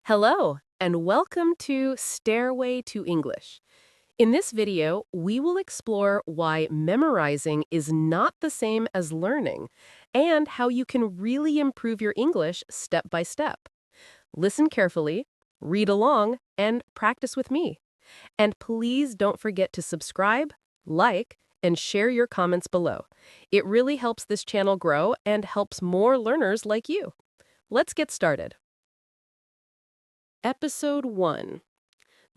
Hello, and welcome to Stairway to English. In this video, we will explore why memorizing is not the same as learning and how you can really improve your English step by step. Listen carefully, read along, and practice with me. And please don't forget to subscribe, like, and share your comments below. It really helps this channel grow and helps more learners like you. Let's get started. Episode 1.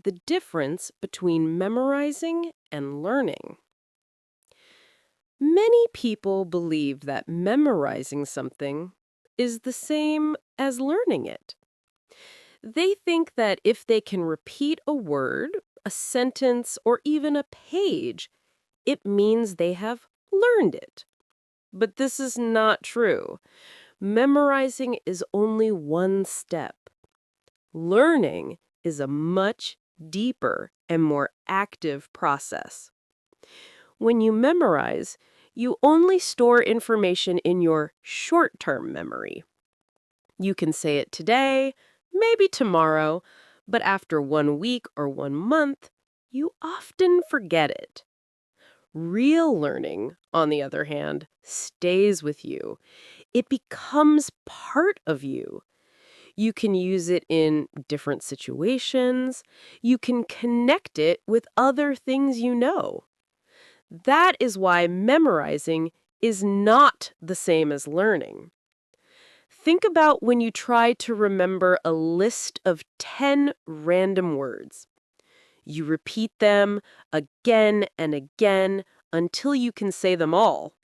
The difference between memorizing and learning. Many people believe that memorizing something is the same as learning it. They think that if they can repeat a word, a sentence, or even a page, it means they have learned it. But this is not true. Memorizing is only one step. Learning is a much deeper and more active process. When you memorize, you only store information in your short-term memory. You can say it today, maybe tomorrow, but after 1 week or 1 month, you often forget it. Real learning, on the other hand, stays with you. It becomes part of you. You can use it in different situations. You can connect it with other things you know. That is why memorizing is not the same as learning. Think about when you try to remember a list of 10 random words. You repeat them again and again until you can say them all.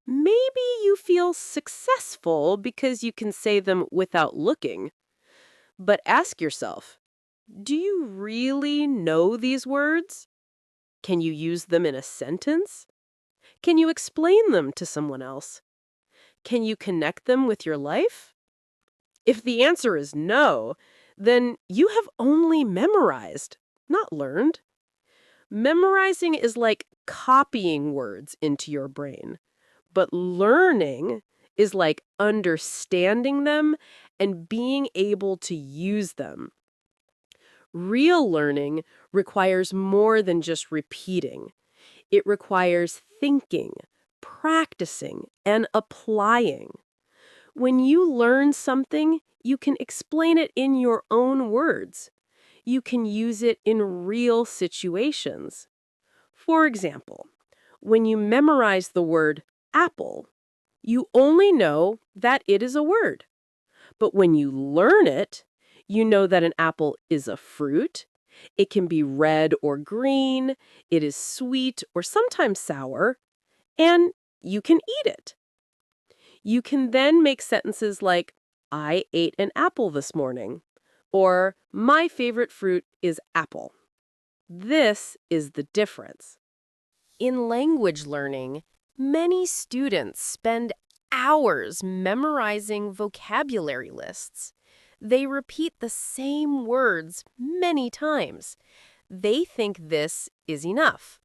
Maybe you feel successful because you can say them without looking. But ask yourself, do you really know these words? Can you use them in a sentence? Can you explain them to someone else? Can you connect them with your life? If the answer is no, then you have only memorized, not learned. Memorizing is like copying words into your brain. But learning is like understanding them and being able to use them. Real learning requires more than just repeating. It requires thinking, practicing, and applying. When you learn something, you can explain it in your own words. You can use it in real situations. For example, when you memorize the word apple, you only know that it is a word. But when you learn it, you know that an apple is a fruit. It can be red or green. It is sweet or sometimes sour. And you can eat it. You can then make sentences like, I ate an apple this morning. Or, my favorite fruit is apple. This is the difference. In language learning, many students spend hours memorizing vocabulary lists. They repeat the same words many times. They think this is enough.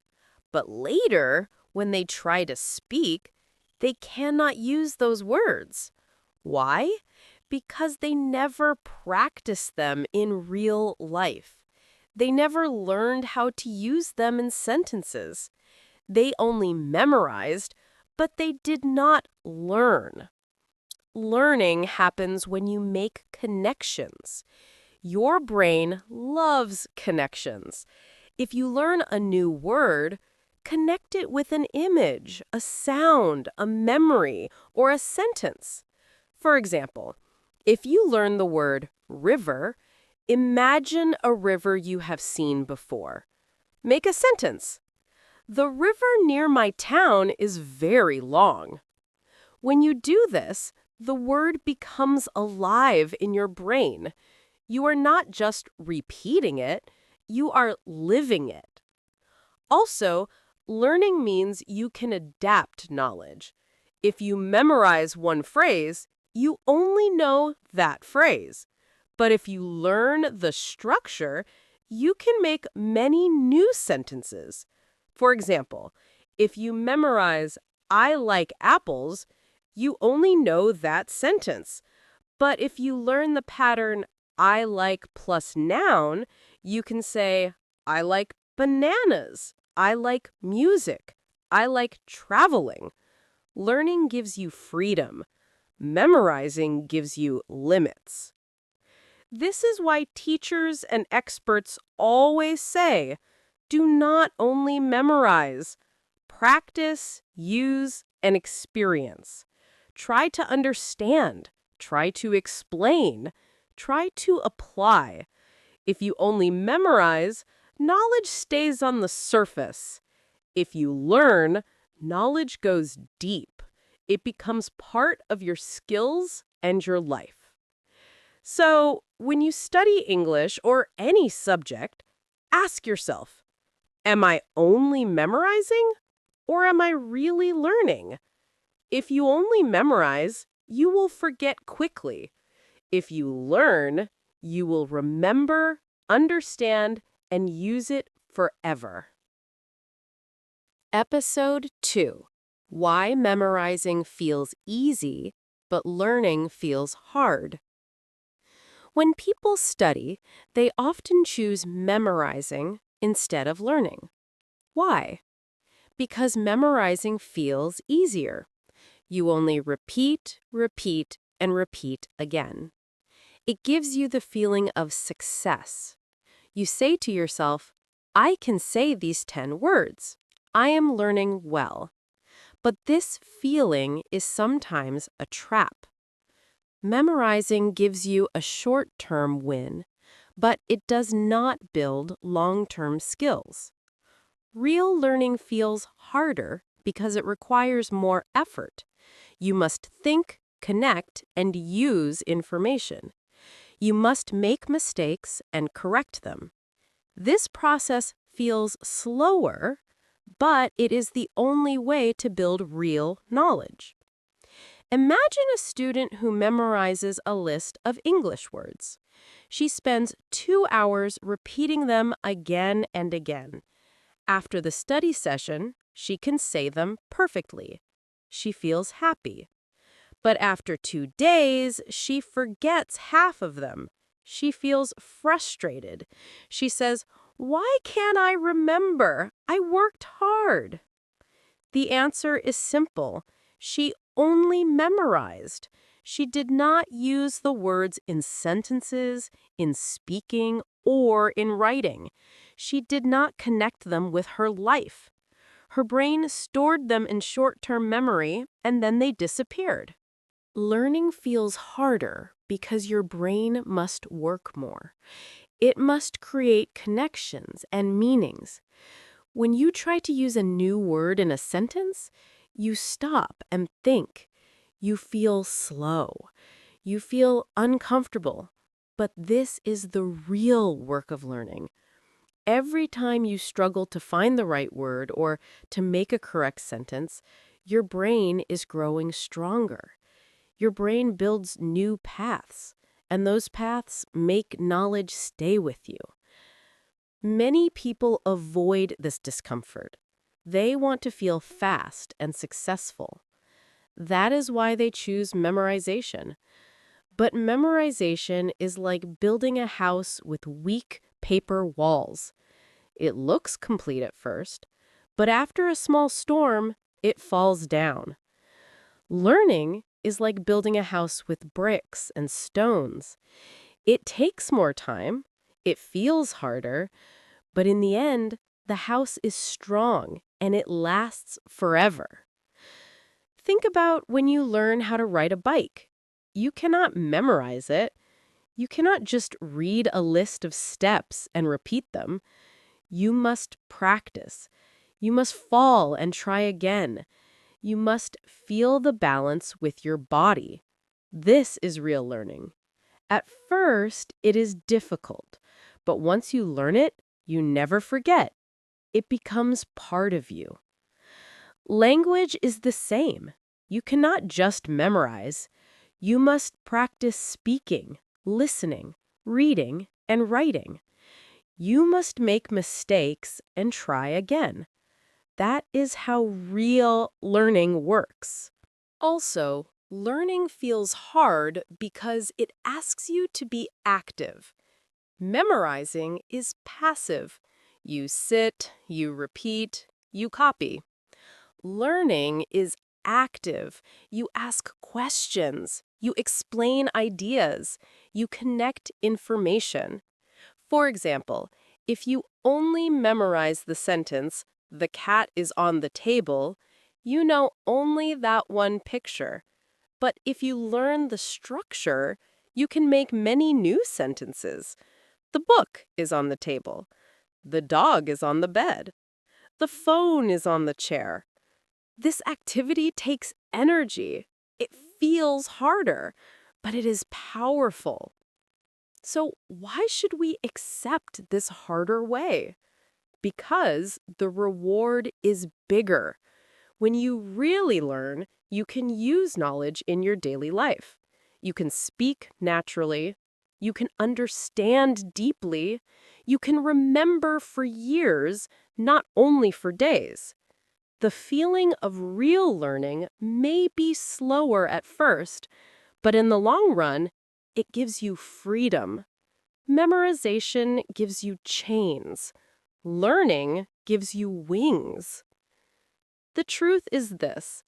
But later, when they try to speak, they cannot use those words. Why? Because they never practiced them in real life. They never learned how to use them in sentences. They only memorized, but they did not learn. Learning happens when you make connections. Your brain loves connections. If you learn a new word, connect it with an image, a sound, a memory, or a sentence. For example, if you learn the word river, imagine a river you have seen before. Make a sentence. The river near my town is very long. When you do this, the word becomes alive in your brain. You are not just repeating it, you are living it. Also, learning means you can adapt knowledge. If you memorize one phrase, you only know that phrase. But if you learn the structure, you can make many new sentences. For example, if you memorize, I like apples, you only know that sentence. But if you learn the pattern, I like plus noun, you can say, I like bananas. I like music. I like traveling. Learning gives you freedom. Memorizing gives you limits. This is why teachers and experts always say, do not only memorize. Practice, use, and experience. Try to understand. Try to explain. Try to apply. If you only memorize, knowledge stays on the surface. If you learn, knowledge goes deep. It becomes part of your skills and your life. So, when you study English or any subject, ask yourself, am I only memorizing or am I really learning? If you only memorize, you will forget quickly. If you learn, you will remember, understand, and use it forever. Episode 2. Why memorizing feels easy, but learning feels hard. When people study, they often choose memorizing instead of learning. Why? Because memorizing feels easier. You only repeat, repeat, and repeat again. It gives you the feeling of success. You say to yourself, I can say these 10 words. I am learning well. But this feeling is sometimes a trap. Memorizing gives you a short-term win, but it does not build long-term skills. Real learning feels harder because it requires more effort. You must think, connect, and use information. You must make mistakes and correct them. This process feels slower, but it is the only way to build real knowledge. Imagine a student who memorizes a list of English words. She spends 2 hours repeating them again and again. After the study session, she can say them perfectly. She feels happy. But after 2 days, she forgets half of them. She feels frustrated. She says, "Why can't I remember? I worked hard." The answer is simple. She only memorized. She did not use the words in sentences, in speaking, or in writing. She did not connect them with her life. Her brain stored them in short-term memory, and then they disappeared. Learning feels harder because your brain must work more. It must create connections and meanings. When you try to use a new word in a sentence, you stop and think. You feel slow. You feel uncomfortable. But this is the real work of learning. Every time you struggle to find the right word or to make a correct sentence, your brain is growing stronger. Your brain builds new paths, and those paths make knowledge stay with you. Many people avoid this discomfort. They want to feel fast and successful. That is why they choose memorization. But memorization is like building a house with weak paper walls. It looks complete at first, but after a small storm, it falls down. Learning is like building a house with bricks and stones. It takes more time, it feels harder, but in the end, the house is strong and it lasts forever. Think about when you learn how to ride a bike. You cannot memorize it. You cannot just read a list of steps and repeat them. You must practice. You must fall and try again. You must feel the balance with your body. This is real learning. At first, it is difficult, but once you learn it, you never forget. It becomes part of you. Language is the same. You cannot just memorize. You must practice speaking, listening, reading, and writing. You must make mistakes and try again. That is how real learning works. Also, Learning feels hard because it asks you to be active. Memorizing is passive. You sit, you repeat, you copy. Learning is active. You ask questions. You explain ideas. You connect information. For example, if you only memorize the sentence, "The cat is on the table," you know only that one picture. But if you learn the structure, you can make many new sentences. The book is on the table. The dog is on the bed. The phone is on the chair. This activity takes energy. It feels harder, but it is powerful. So why should we accept this harder way? Because the reward is bigger. When you really learn, you can use knowledge in your daily life. You can speak naturally. You can understand deeply. You can remember for years, not only for days. The feeling of real learning may be slower at first, but in the long run, it gives you freedom. Memorization gives you chains. Learning gives you wings. The truth is this: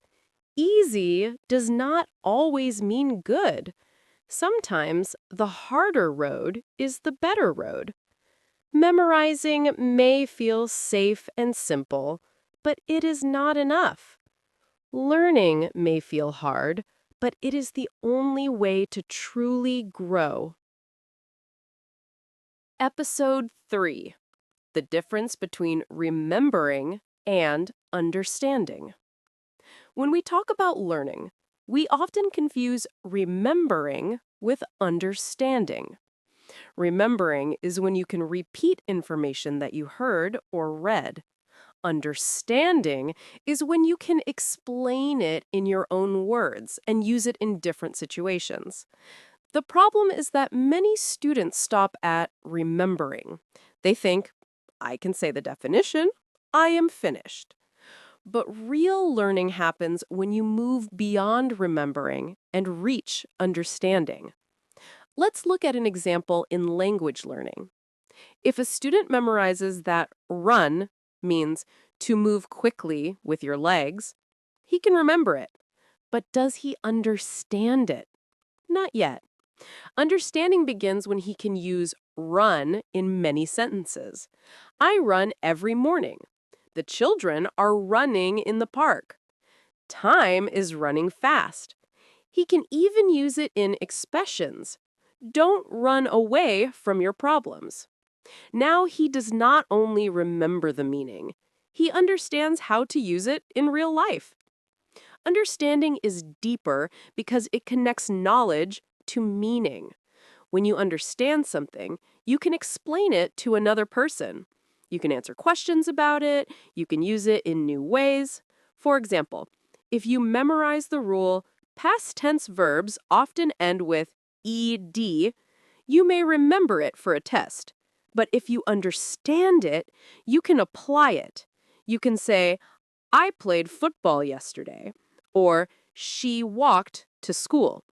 easy does not always mean good. Sometimes the harder road is the better road. Memorizing may feel safe and simple, but it is not enough. Learning may feel hard, but it is the only way to truly grow. Episode 3: The difference between remembering and understanding. When we talk about learning, we often confuse remembering with understanding. Remembering is when you can repeat information that you heard or read. Understanding is when you can explain it in your own words and use it in different situations. The problem is that many students stop at remembering. They think, "I can say the definition, I am finished." But real learning happens when you move beyond remembering and reach understanding. Let's look at an example in language learning. If a student memorizes that run means to move quickly with your legs, he can remember it. But does he understand it? Not yet. Understanding begins when he can use run in many sentences. I run every morning. The children are running in the park. Time is running fast. He can even use it in expressions. Don't run away from your problems. Now he does not only remember the meaning, he understands how to use it in real life. Understanding is deeper because it connects knowledge to meaning. When you understand something, you can explain it to another person. You can answer questions about it. You can use it in new ways. For example, if you memorize the rule, past tense verbs often end with ed, you may remember it for a test. But if you understand it, you can apply it. You can say, "I played football yesterday," or "She walked to school."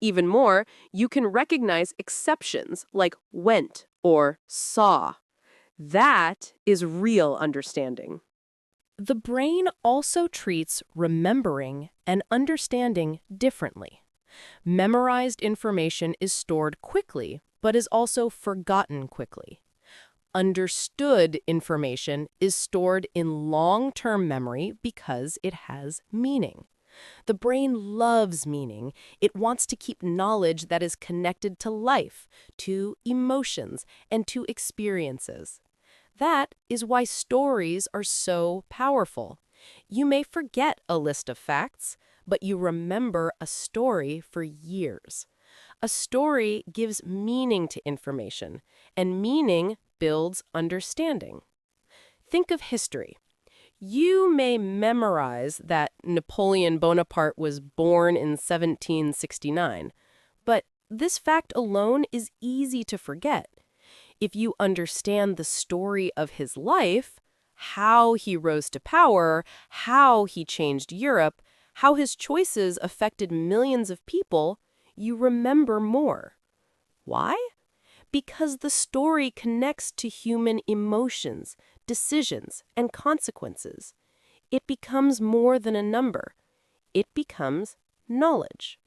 Even more, you can recognize exceptions like went or saw. That is real understanding. The brain also treats remembering and understanding differently. Memorized information is stored quickly, but is also forgotten quickly. Understood information is stored in long-term memory because it has meaning. The brain loves meaning. It wants to keep knowledge that is connected to life, to emotions, and to experiences. That is why stories are so powerful. You may forget a list of facts, but you remember a story for years. A story gives meaning to information, and meaning builds understanding. Think of history. You may memorize that Napoleon Bonaparte was born in 1769, but this fact alone is easy to forget. If you understand the story of his life, how he rose to power, how he changed Europe, how his choices affected millions of people, you remember more. Why? Because the story connects to human emotions, decisions, and consequences. It becomes more than a number. It becomes knowledge.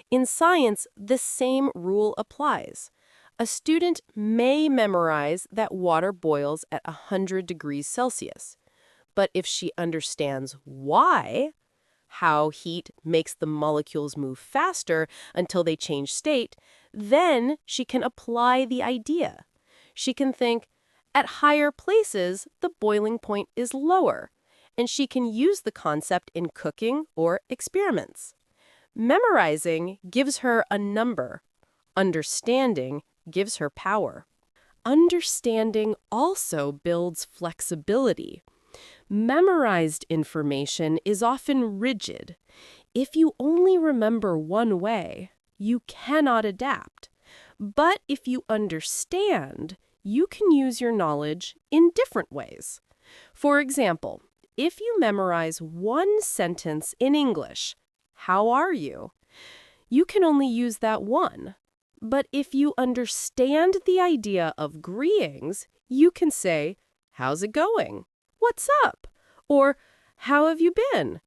In science, the same rule applies. A student may memorize that water boils at 100 degrees Celsius, but if she understands why, how heat makes the molecules move faster until they change state, then she can apply the idea. She can think, at higher places, the boiling point is lower, and she can use the concept in cooking or experiments. Memorizing gives her a number. Understanding gives her power. Understanding also builds flexibility. Memorized information is often rigid. If you only remember one way, you cannot adapt. But if you understand, you can use your knowledge in different ways. For example, if you memorize one sentence in English, "How are you?" you can only use that one. But if you understand the idea of greetings, you can say, "How's it going? What's up?" Or, "How have you been?"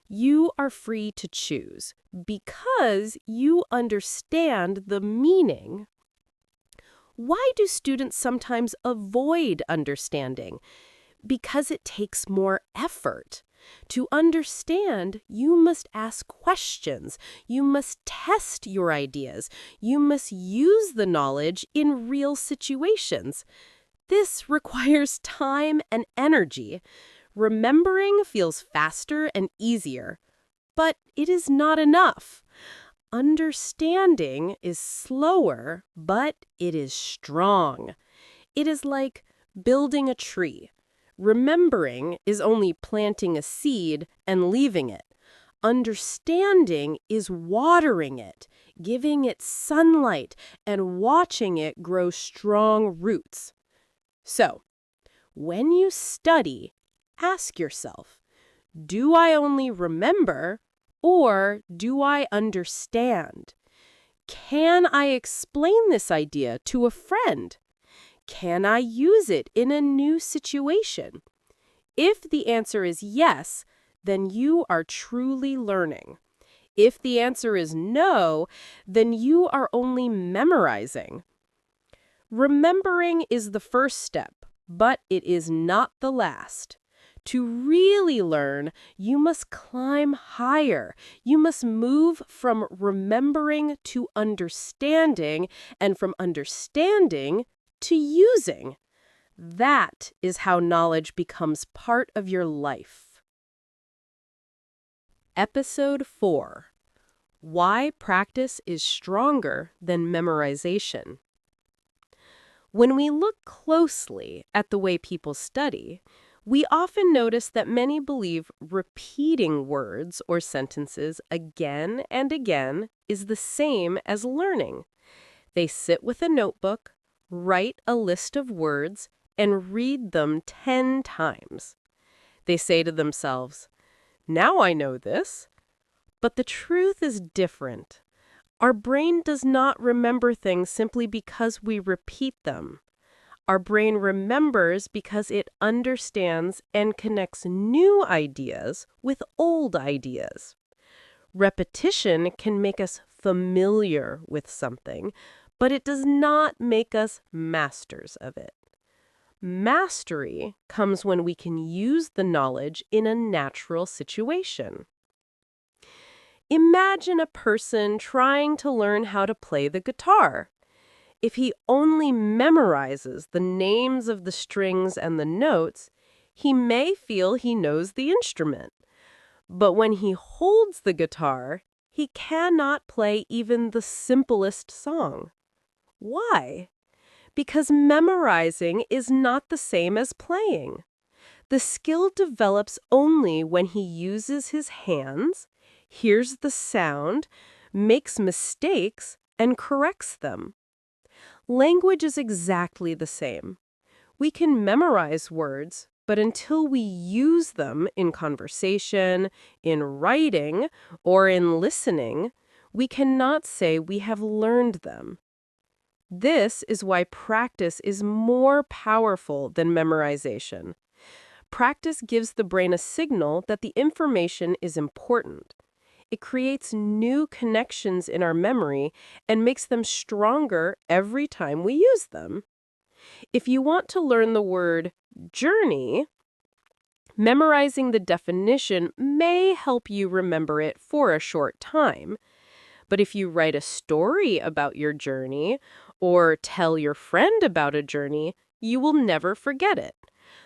You are free to choose because you understand the meaning. Why do students sometimes avoid understanding? Because it takes more effort. To understand, you must ask questions. You must test your ideas. You must use the knowledge in real situations. This requires time and energy. Remembering feels faster and easier, but it is not enough. Understanding is slower, but it is strong. It is like building a tree. Remembering is only planting a seed and leaving it. Understanding is watering it, giving it sunlight, and watching it grow strong roots. So, when you study, ask yourself, do I only remember or do I understand? Can I explain this idea to a friend? Can I use it in a new situation? If the answer is yes, then you are truly learning. If the answer is no, then you are only memorizing. Remembering is the first step, but it is not the last. To really learn, you must climb higher. You must move from remembering to understanding, and from understanding to using. That is how knowledge becomes part of your life. Episode 4. Why practice is stronger than memorization. When we look closely at the way people study, we often notice that many believe repeating words or sentences again and again is the same as learning. They sit with a notebook, write a list of words, and read them 10 times. They say to themselves, "Now I know this." But the truth is different. Our brain does not remember things simply because we repeat them. Our brain remembers because it understands and connects new ideas with old ideas. Repetition can make us familiar with something, but it does not make us masters of it. Mastery comes when we can use the knowledge in a natural situation. Imagine a person trying to learn how to play the guitar. If he only memorizes the names of the strings and the notes, he may feel he knows the instrument. But when he holds the guitar, he cannot play even the simplest song. Why? Because memorizing is not the same as playing. The skill develops only when he uses his hands, hears the sound, makes mistakes, and corrects them. Language is exactly the same. We can memorize words, But until we use them in conversation, in writing, or in listening, we cannot say we have learned them. This is why practice is more powerful than memorization. Practice gives the brain a signal that the information is important. It creates new connections in our memory and makes them stronger every time we use them. If you want to learn the word journey, memorizing the definition may help you remember it for a short time. But if you write a story about your journey or tell your friend about a journey, you will never forget it.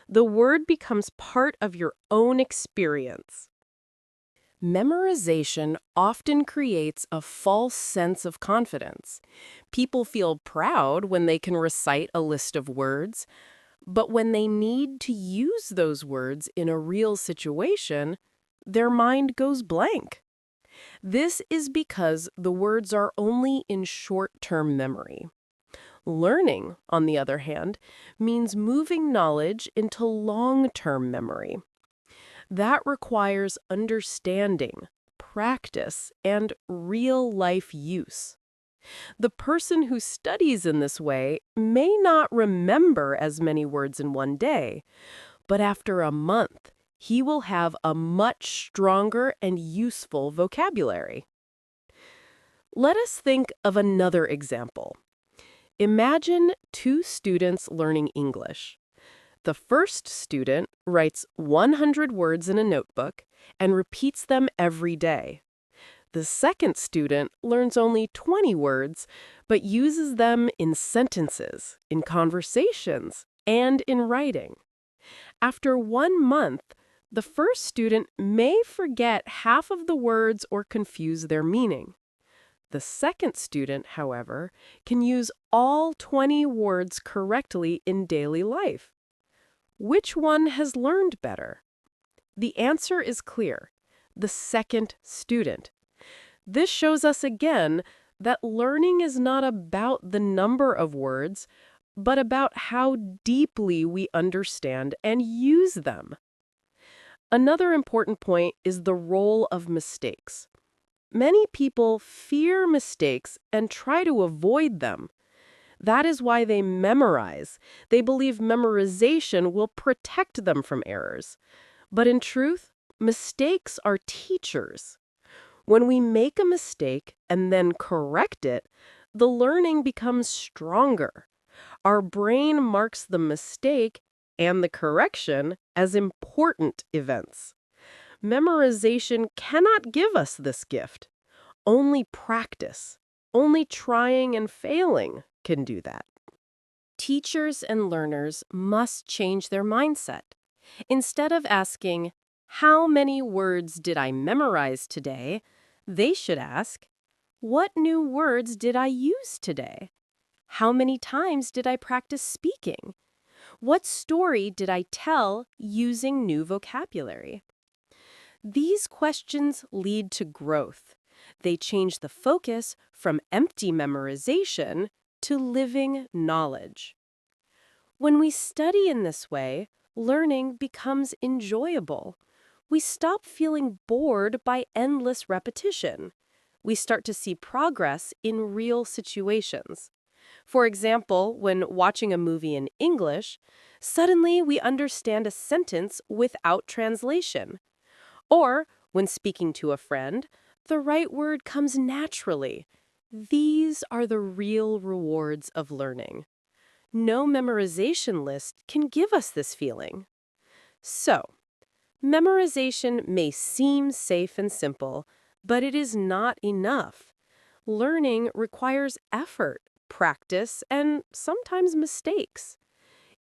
The word becomes part of your own experience. Memorization often creates a false sense of confidence. People feel proud when they can recite a list of words, but when they need to use those words in a real situation, their mind goes blank. This is because the words are only in short-term memory. Learning, on the other hand, means moving knowledge into long-term memory. That requires understanding, practice, and real-life use. The person who studies in this way may not remember as many words in one day, but after a month, he will have a much stronger and useful vocabulary. Let us think of another example. Imagine two students learning English. The first student writes 100 words in a notebook and repeats them every day. The second student learns only 20 words, but uses them in sentences, in conversations, and in writing. After 1 month, the first student may forget half of the words or confuse their meaning. The second student, however, can use all 20 words correctly in daily life. Which one has learned better? The answer is clear: the second student. This shows us again that learning is not about the number of words, but about how deeply we understand and use them. Another important point is the role of mistakes. Many people fear mistakes and try to avoid them. That is why they memorize. They believe memorization will protect them from errors. But in truth, mistakes are teachers. When we make a mistake and then correct it, the learning becomes stronger. Our brain marks the mistake and the correction as important events. Memorization cannot give us this gift. Only practice, only trying and failing can do that. Teachers and learners must change their mindset. Instead of asking, "How many words did I memorize today?" they should ask, "What new words did I use today? How many times did I practice speaking? What story did I tell using new vocabulary?" These questions lead to growth. They change the focus from empty memorization to living knowledge. When we study in this way, learning becomes enjoyable. We stop feeling bored by endless repetition. We start to see progress in real situations. For example, when watching a movie in English, suddenly we understand a sentence without translation. Or, when speaking to a friend, the right word comes naturally. These are the real rewards of learning. No memorization list can give us this feeling. So, memorization may seem safe and simple, but it is not enough. Learning requires effort, practice, and sometimes mistakes.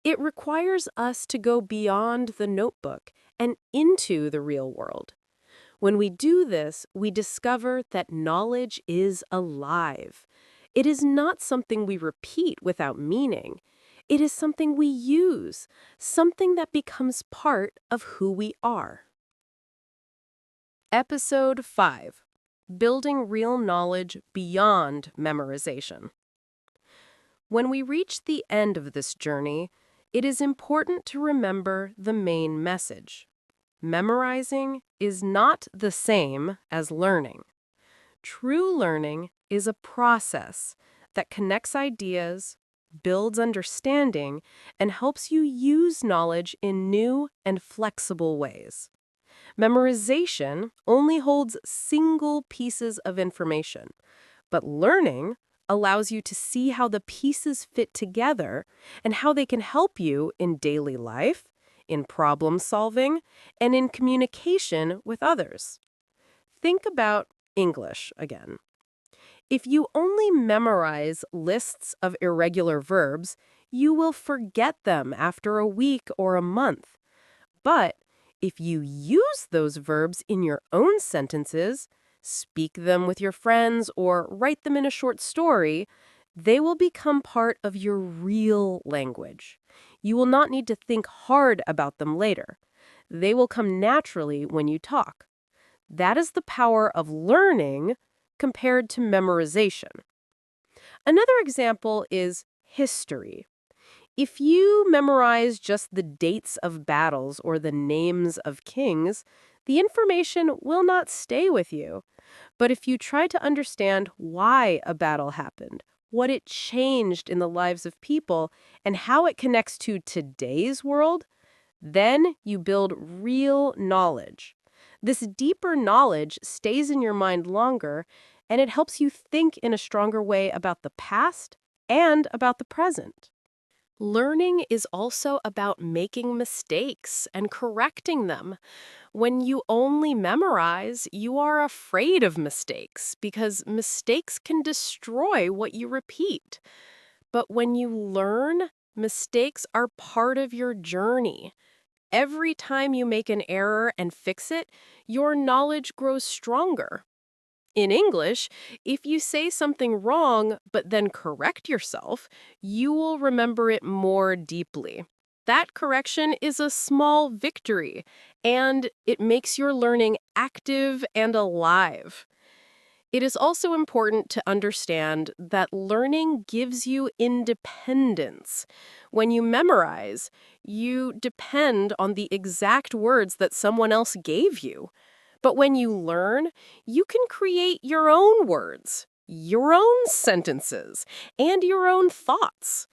It requires us to go beyond the notebook and into the real world. When we do this, we discover that knowledge is alive. It is not something we repeat without meaning. It is something we use, something that becomes part of who we are. Episode 5: Building Real Knowledge Beyond Memorization. When we reach the end of this journey, It is important to remember the main message. Memorizing is not the same as learning. True learning is a process that connects ideas, builds understanding, and helps you use knowledge in new and flexible ways. Memorization only holds single pieces of information, but learning allows you to see how the pieces fit together and how they can help you in daily life, in problem solving, and in communication with others. Think about English again. If you only memorize lists of irregular verbs, you will forget them after a week or a month. But if you use those verbs in your own sentences, speak them with your friends, or write them in a short story, they will become part of your real language. You will not need to think hard about them later. They will come naturally when you talk. That is the power of learning compared to memorization. Another example is history. If you memorize just the dates of battles or the names of kings, the information will not stay with you. But if you try to understand why a battle happened, what it changed in the lives of people, and how it connects to today's world, then you build real knowledge. This deeper knowledge stays in your mind longer, and it helps you think in a stronger way about the past and about the present. Learning is also about making mistakes and correcting them. When you only memorize, you are afraid of mistakes because mistakes can destroy what you repeat. But when you learn, mistakes are part of your journey. Every time you make an error and fix it, your knowledge grows stronger. In English, if you say something wrong but then correct yourself, you will remember it more deeply. That correction is a small victory, and it makes your learning active and alive. It is also important to understand that learning gives you independence. When you memorize, you depend on the exact words that someone else gave you. But when you learn, you can create your own words, your own sentences, and your own thoughts.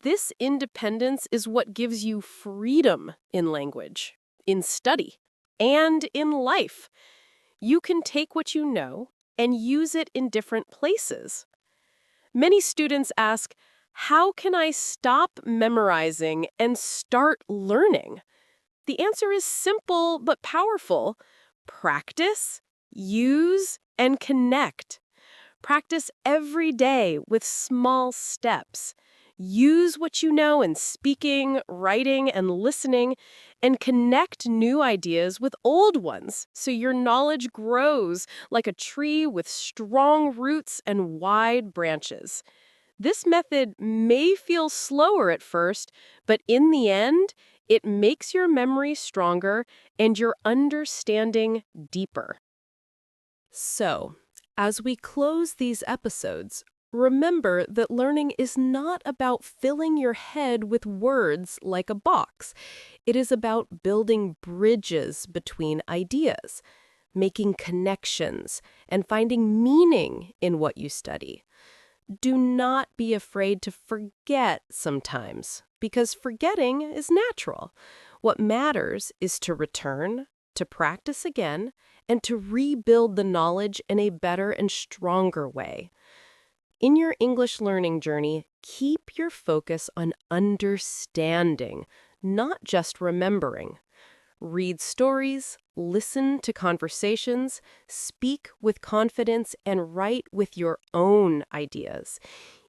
This independence is what gives you freedom in language, in study, and in life. You can take what you know and use it in different places. Many students ask, how can I stop memorizing and start learning? The answer is simple but powerful. Practice, use, and connect. Practice every day with small steps. Use what you know in speaking, writing, and listening, and connect new ideas with old ones so your knowledge grows like a tree with strong roots and wide branches. This method may feel slower at first, but in the end, it makes your memory stronger and your understanding deeper. So, as we close these episodes, remember that learning is not about filling your head with words like a box. It is about building bridges between ideas, making connections, and finding meaning in what you study. Do not be afraid to forget sometimes, because forgetting is natural. What matters is to return, to practice again, and to rebuild the knowledge in a better and stronger way. In your English learning journey, keep your focus on understanding, not just remembering. Read stories, listen to conversations, speak with confidence, and write with your own ideas.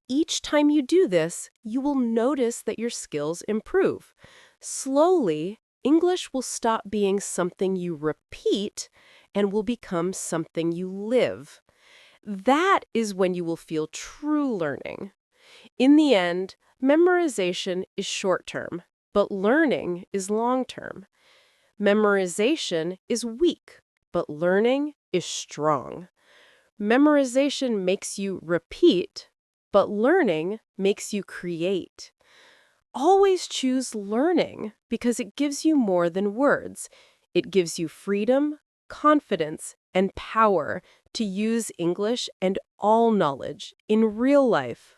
Each time you do this, you will notice that your skills improve. Slowly, English will stop being something you repeat and will become something you live. That is when you will feel true learning. In the end, memorization is short-term, but learning is long-term. Memorization is weak, but learning is strong. Memorization makes you repeat, but learning makes you create. Always choose learning because it gives you more than words. It gives you freedom, confidence, and power to use English and all knowledge in real life.